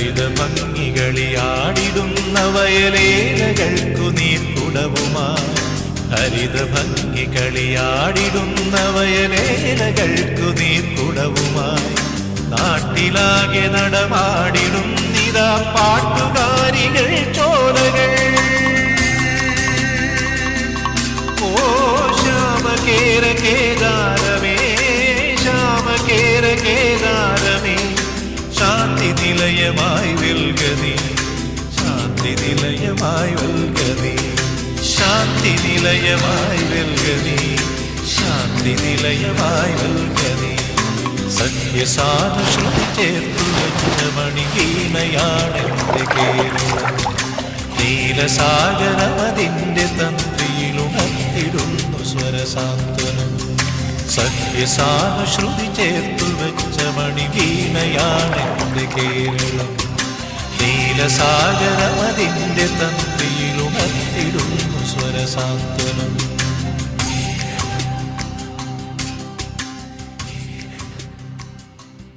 ഹരിത ഭംഗികളിയാടിടുന്ന വയലേലകൾക്കു നീർക്കുടവുമായി ഹരിത ഭംഗികളിയാടിടുന്ന വയലേലകൾക്കു നീർക്കുടവുമായി നാട്ടിലാകെ നടമാടിടുന്നിതാ പാട്ടുകാരികൾ ചോലകൾ ഓ ശ്യാമകേര കേദാരമേ ശ്യാമകേര കേദാരമേ ശാന്തി നിലയമായി വെൽകനീ ശാന്തി നിലയമായി വെൽകനീ ശാന്തി നിലയമായി വെൽകനീ ശാന്തി നിലയമായി വെൽകനീ സത്യസാനുശ്രുതി ചേർത്തു വെച്ച മണിവീണയാണെന്റെ കേരളം നീലസാഗരമതിന്റെ തന്ത്രിയിലുണർത്തിടുന്നു സ്വരസാന്ത്വനം സത്യസാനുശ്രുതി ചേർത്തു വെച്ച മണിവീണയാണെന്റെ കേരളം നീലസാഗരമതിന്റെ തന്ത്രിയിലുണർത്തിടുന്നു സ്വരസാന്ത്വനം